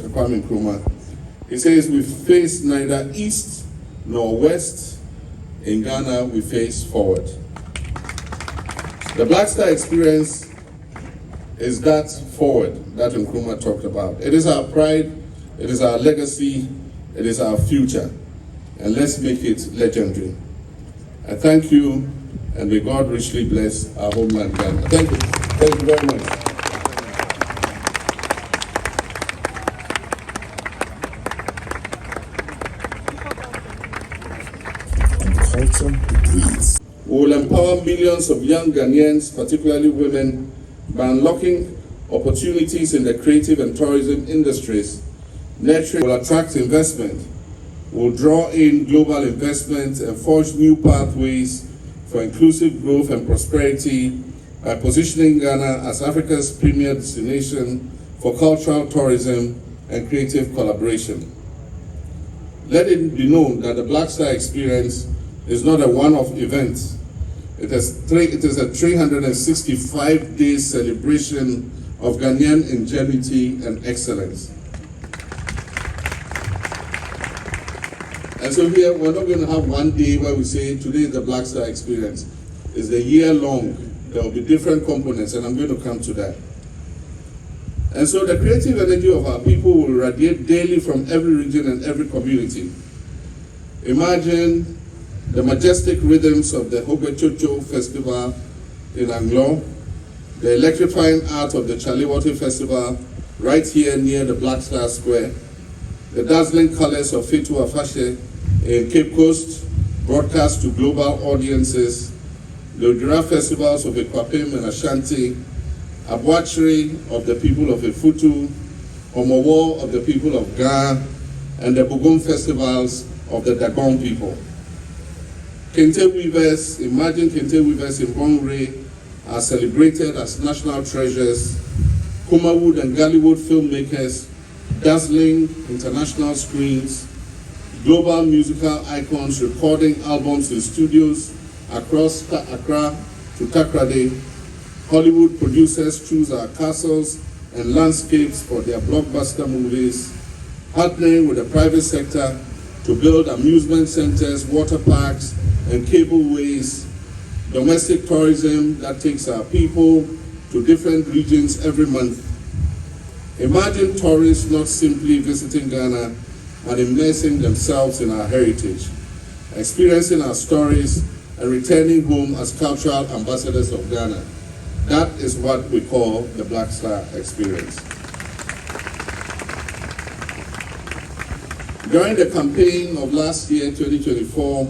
Kwame Nkrumah. He says, we face neither east nor west. In Ghana, we face forward. The Black Star experience is that forward that Nkrumah talked about. It is our pride, it is our legacy, it is our future. And let's make it legendary. I thank you, and may God richly bless our homeland Ghana. Thank you. Thank you very much. We will empower millions of young Ghanaians, particularly women, by unlocking opportunities in the creative and tourism industries. Nurturing will attract investment, will draw in global investment and forge new pathways for inclusive growth and prosperity by positioning Ghana as Africa's premier destination for cultural tourism and creative collaboration. Let it be known that the Black Star experience is not a one-off event. It is a 365-day celebration of Ghanaian ingenuity and excellence. And so here, we're not going to have one day where we say, today is the Black Star experience. It's a year long. There will be different components, and I'm going to come to that. And so the creative energy of our people will radiate daily from every region and every community. Imagine the majestic rhythms of the Hogechocho Festival in Anglo, the electrifying art of the Chaliwati Festival right here near the Black Star Square, the dazzling colors of Fitu Afashe in Cape Coast, broadcast to global audiences, the Odira festivals of Ekwapim and Ashanti, Abwachiri of the people of Efutu, Omowo of the people of Ga, and the Bugum festivals of the Dagon people. Kente weavers, imagine Kente weavers in Bongre are celebrated as national treasures. Kumawood and Gallywood filmmakers, dazzling international screens, global musical icons recording albums in studios across Accra to Takrady. Hollywood producers choose our castles and landscapes for their blockbuster movies, partnering with the private sector to build amusement centers, water parks, and cableways, domestic tourism that takes our people to different regions every month. Imagine tourists not simply visiting Ghana, but immersing themselves in our heritage, experiencing our stories, and returning home as cultural ambassadors of Ghana. That is what we call the Black Star experience. During the campaign of last year, 2024,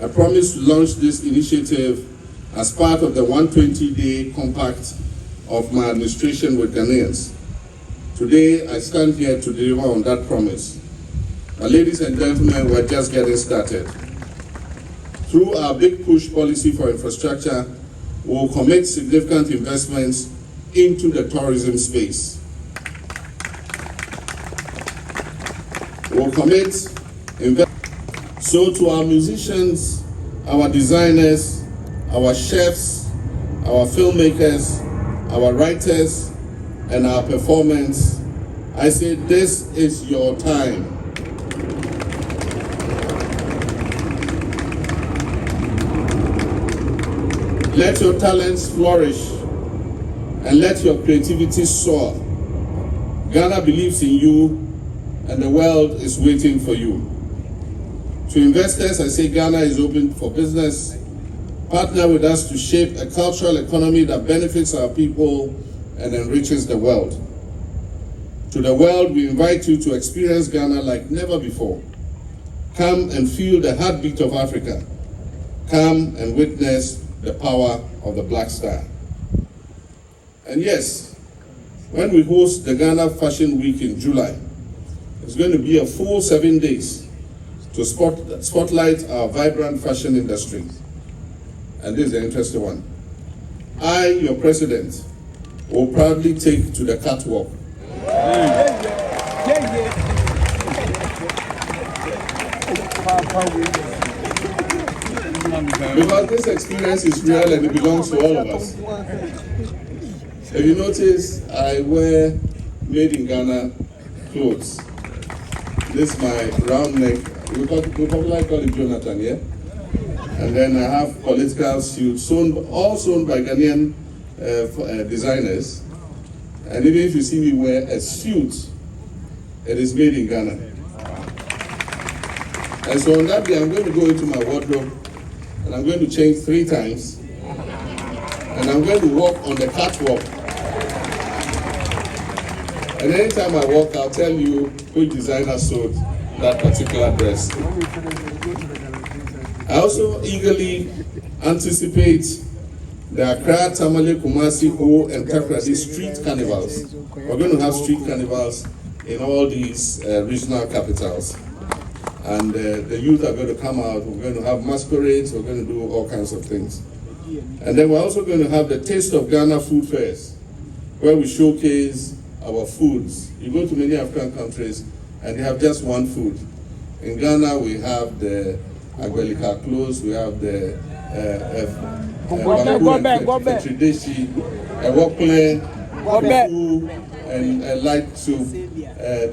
I promised to launch this initiative as part of the 120-day compact of my administration with Ghanaians. Today, I stand here to deliver on that promise. But ladies and gentlemen, we're just getting started. Through our big push policy for infrastructure, we will commit significant investments into the tourism space. We will commit investments. So to our musicians, our designers, our chefs, our filmmakers, our writers, and our performance, I say this is your time. Let your talents flourish and let your creativity soar. Ghana believes in you and the world is waiting for you. To investors, I say Ghana is open for business. Partner with us to shape a cultural economy that benefits our people and enriches the world. To the world, we invite you to experience Ghana like never before. Come and feel the heartbeat of Africa. Come and witness the power of the Black Star. And yes, when we host the Ghana Fashion Week in July, it's going to be a full 7 days to spotlight our vibrant fashion industry. And this is the interesting one. I, your president, will proudly take to the catwalk. Because this experience is real and it belongs to all of us. If you notice, I wear Made in Ghana clothes. This is my round neck. We popularly call it Jonathan, yeah? And then I have political suits, all sewn by Ghanaian designers. And even if you see me wear a suit, it is made in Ghana. And so on that day, I'm going to go into my wardrobe and I'm going to change 3 times. And I'm going to walk on the catwalk. And anytime I walk, I'll tell you which designer sewed that particular dress. I also eagerly anticipate the Accra, Tamale, Kumasi, Ho, and Takoradi street carnivals. We're going to have street carnivals in all these regional capitals. And the youth are going to come out, we're going to have masquerades, we're going to do all kinds of things. And then we're also going to have the Taste of Ghana food fairs, where we showcase our foods. You go to many African countries and they have just one food. In Ghana, we have the Agbelika clothes, we have the Trideshi, Ewokle, Fufu, and light soup,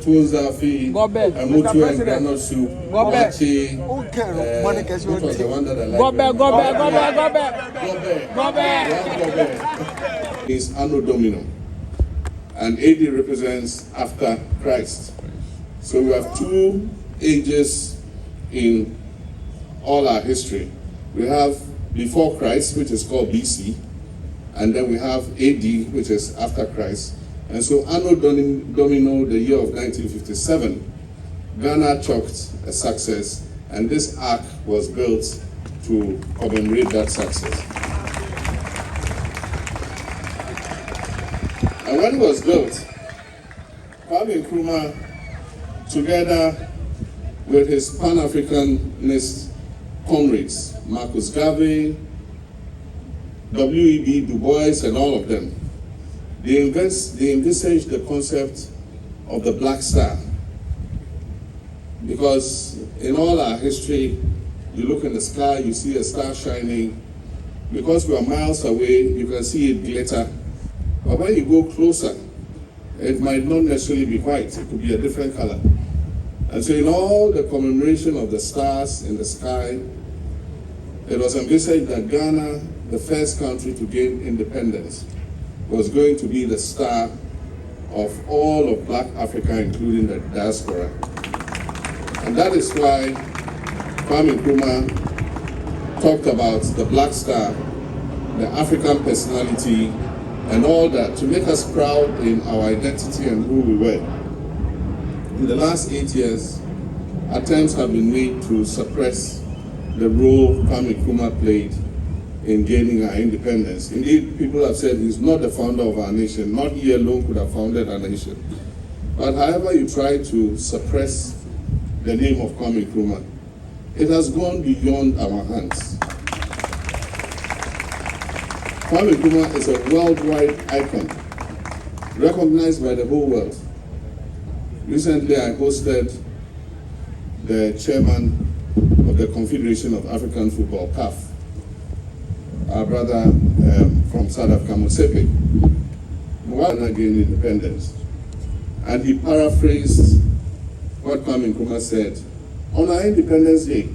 Tuozafi, Amutu and granite soup, Machi, which was the one that I like. Is Anno Domino, and AD represents after Christ. So we have 2 ages in all our history. We have before Christ, which is called BC, and then we have AD, which is after Christ. And so Anno Domino, the year of 1957, Ghana chalked a success, and this ark was built to commemorate that success. And when it was built, Kwame Nkrumah, together with his Pan-Africanist comrades, Marcus Garvey, W.E.B. Du Bois, and all of them, they envisaged the concept of the Black Star. Because in all our history, you look in the sky, you see a star shining. Because we are miles away, you can see it glitter. But when you go closer, it might not necessarily be white, it could be a different color. And so in all the commemoration of the stars in the sky, it was envisaged that Ghana, the first country to gain independence, was going to be the star of all of Black Africa, including the diaspora. And that is why Kwame Nkrumah talked about the Black Star, the African personality, and all that, to make us proud in our identity and who we were. In the last 8 years, attempts have been made to suppress the role Kwame Nkrumah played in gaining our independence. Indeed, people have said he's not the founder of our nation. Not he alone could have founded our nation. But however you try to suppress the name of Kwame Nkrumah, it has gone beyond our hands. Kwame Nkrumah is a worldwide icon, recognized by the whole world. Recently, I hosted the chairman of the Confederation of African Football, CAF, our brother from South Africa, Mosepe, Ghana gained independence. And he paraphrased what Kwame Nkrumah said on our Independence Day.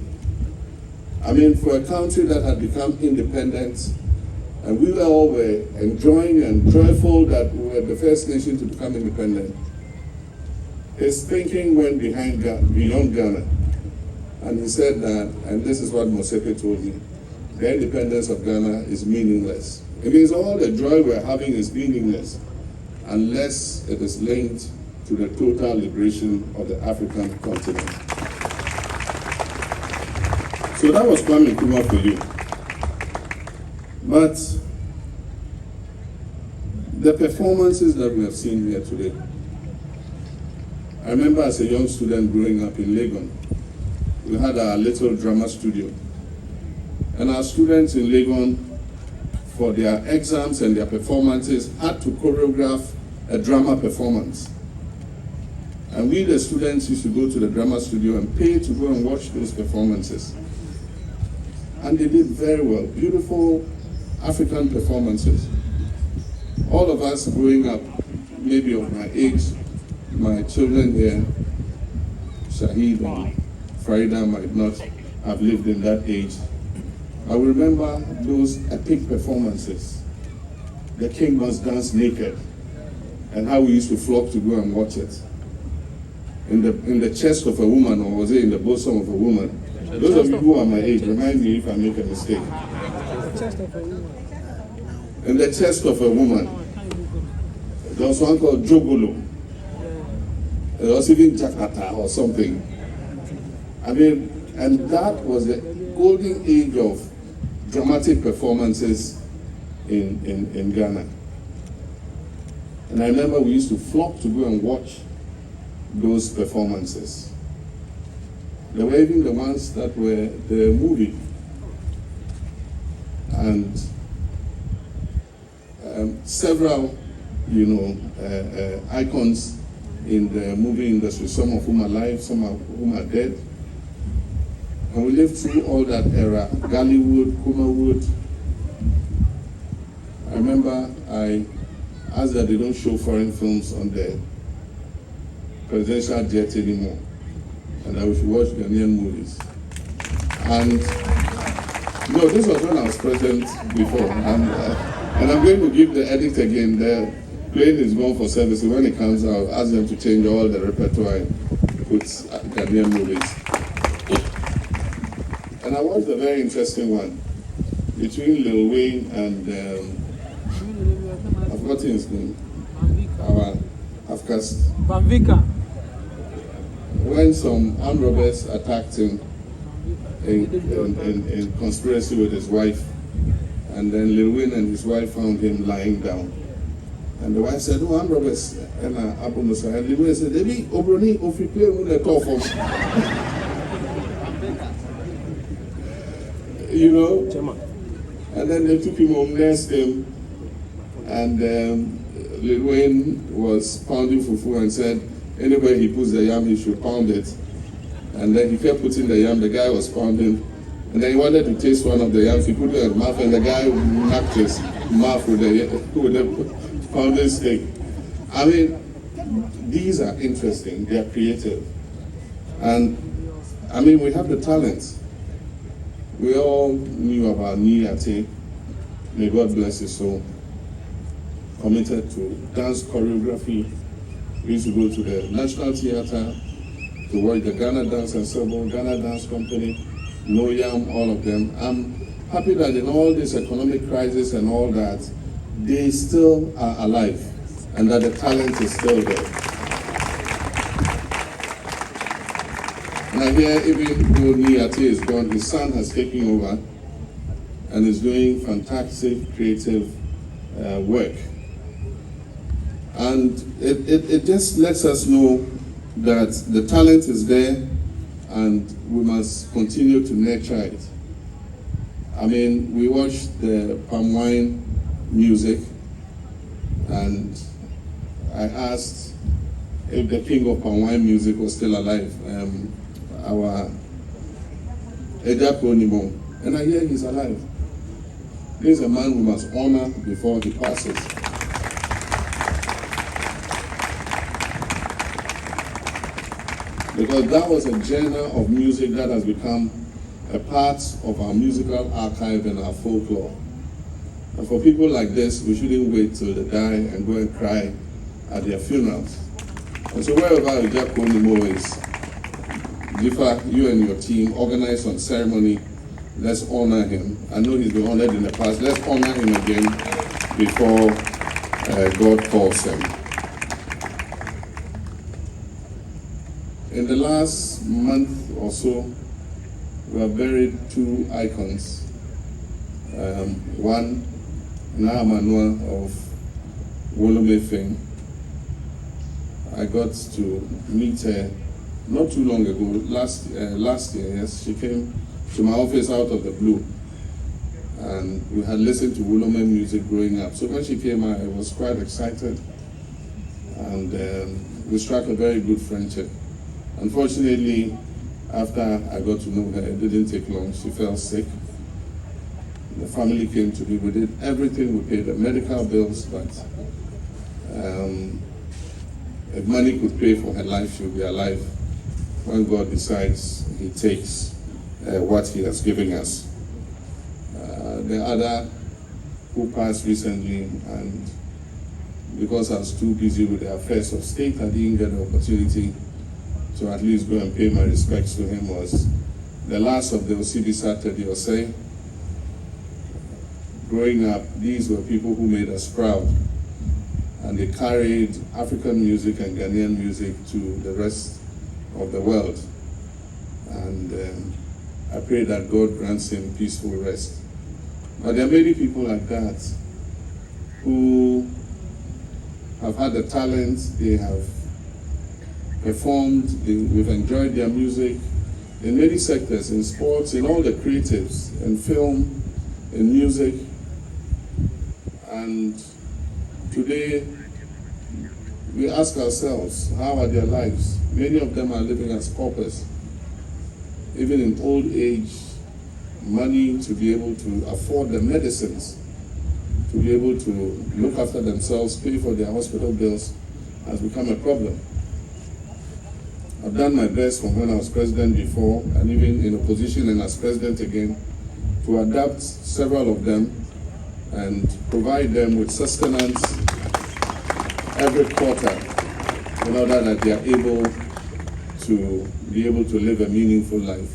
I mean, for a country that had become independent, and we all were enjoying and joyful that we were the first nation to become independent, his thinking went beyond Ghana. And he said that, and this is what Mosepe told me, the independence of Ghana is meaningless. It means all the joy we're having is meaningless unless it is linked to the total liberation of the African continent. So that was Kwame Nkrumah for you. But the performances that we have seen here today, I remember as a young student growing up in Legon, we had our little drama studio. And our students in Legon, for their exams and their performances, had to choreograph a drama performance. And we, the students, used to go to the drama studio and pay to go and watch those performances. And they did very well, beautiful African performances. All of us growing up, maybe of my age, my children here, Shahid and Farida, might not have lived in that age. I will remember those epic performances. The king must dance naked, and how we used to flock to go and watch it. In the chest of a woman, or was it in the bosom of a woman? Those of you who are my age, remind me if I make a mistake. In the chest of a woman. There was one called Jogolo. There was even Jakarta or something. I mean, and that was the golden age of dramatic performances in Ghana. And I remember we used to flock to go and watch those performances. There were even the ones that were the movie. And several, icons in the movie industry, some of whom are alive, some of whom are dead. And we lived through all that era, Gollywood, Kumawood. I remember I asked that they don't show foreign films on the presidential jet anymore, and that we should watch Ghanaian movies. And no, this was when I was president before, and I'm going to give the edit again. The plane is going for service. When it comes out, ask them to change all the repertoire and put Ghanaian movies. And I watched a very interesting one between Lil Wayne and I've forgotten his name. Our half-caste. Bamvika. When some armed robbers attacked him in conspiracy with his wife, and then Lil Wayne and his wife found him lying down. And the wife said, "Oh, armed robbers." And Agyapong and Lil Wayne said, "Debi obroni ofi play with the top of." And then they took him home, nursed him, and Lil Wayne was pounding fufu and said, anywhere he puts the yam, he should pound it. And then he kept putting the yam, the guy was pounding, and then he wanted to taste one of the yams, he put it in his mouth, and the guy knocked his mouth with the pounded stick. I mean, these are interesting, they are creative. And I mean, we have the talents. We all knew about Niate, may God bless his soul, committed to dance choreography. We used to go to the National Theatre to watch the Ghana Dance Ensemble, Ghana Dance Company, Noyam, all of them. I'm happy that in all this economic crisis and all that, they still are alive and that the talent is still there. And I hear even though Niate is gone, his son has taken over and is doing fantastic creative work. And it just lets us know that the talent is there and we must continue to nurture it. I mean, we watched the palm wine music and I asked if the king of palm wine music was still alive, our Agyapong, and I hear he's alive. He's a man we must honor before he passes. Because that was a genre of music that has become a part of our musical archive and our folklore. And for people like this, we shouldn't wait till they die and go and cry at their funerals. And so wherever Agyapong is, Jifa, you and your team organize some ceremony. Let's honor him. I know he's been honored in the past. Let's honor him again before God calls him. In the last month or so, we have buried two icons. One, Mahama of Wolome fame. I got to meet her not too long ago, last year, yes. She came to my office out of the blue. And we had listened to Wolome music growing up. So when she came, I was quite excited. And we struck a very good friendship. Unfortunately, after I got to know her, it didn't take long. She fell sick. The family came to me. We did everything. We paid the medical bills, but If money could pay for her life, she'll be alive when God decides He takes what He has given us. The other who passed recently, and because I was too busy with the affairs of state, I didn't get the opportunity to at least go and pay my respects to him, was the last of the Osibi Saturday Osei. Growing up, these were people who made us proud, and they carried African music and Ghanaian music to the rest of the world. And I pray that God grants him peaceful rest. But there are many people like that who have had the talent, they have performed, we've enjoyed their music in many sectors, in sports, in all the creatives, in film, in music. And today, we ask ourselves, how are their lives? Many of them are living as paupers. Even in old age, money to be able to afford the medicines, to be able to look after themselves, pay for their hospital bills, has become a problem. I've done my best from when I was president before, and even in opposition and as president again, to adapt several of them and provide them with sustenance every quarter in order that they are able to live a meaningful life.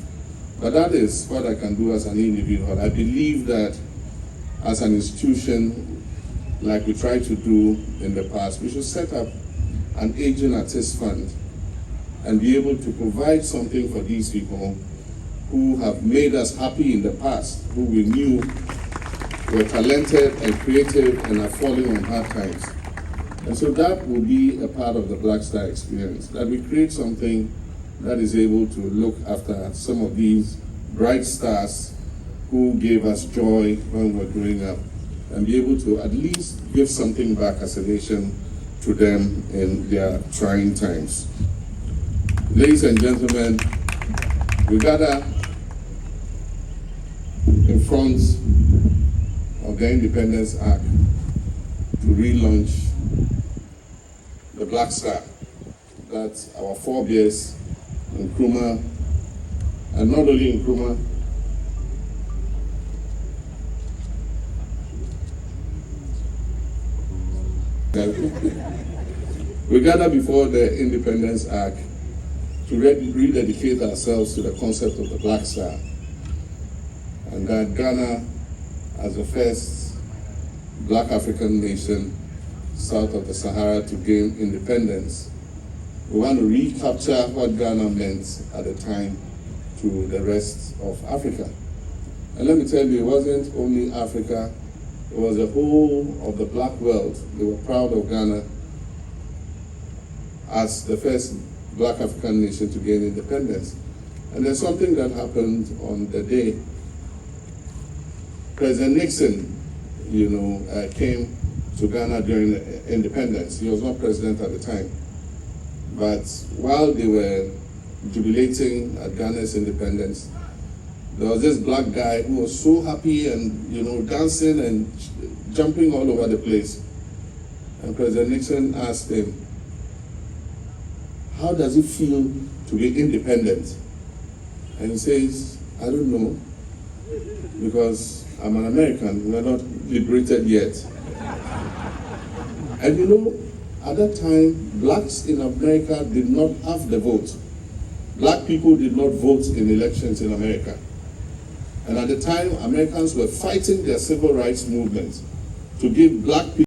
But that is what I can do as an individual. I believe that as an institution, like we tried to do in the past, we should set up an aging artist fund and be able to provide something for these people who have made us happy in the past, who we knew were talented and creative and are falling on hard times. And so that will be a part of the Black Star experience, that we create something that is able to look after some of these bright stars who gave us joy when we were growing up, and be able to at least give something back as a nation to them in their trying times. Ladies and gentlemen, we gather in front of the Independence Arc to relaunch the Black Star. That's our forebears in Nkrumah, and not only in Nkrumah, we gather before the Independence Arc to rededicate ourselves to the concept of the Black Star, and that Ghana, as the first Black African nation south of the Sahara to gain independence, we want to recapture what Ghana meant at the time to the rest of Africa. And let me tell you, it wasn't only Africa, it was the whole of the Black world. They were proud of Ghana as the first Black African nation to gain independence. And there's something that happened on the day President Nixon, came to Ghana during the independence. He was not president at the time. But while they were jubilating at Ghana's independence, there was this black guy who was so happy and, dancing and jumping all over the place. And President Nixon asked him, how does it feel to be independent? And he says, I don't know, because I'm an American, we're not liberated yet. And at that time, blacks in America did not have the vote. Black people did not vote in elections in America. And at the time, Americans were fighting their civil rights movement to give black people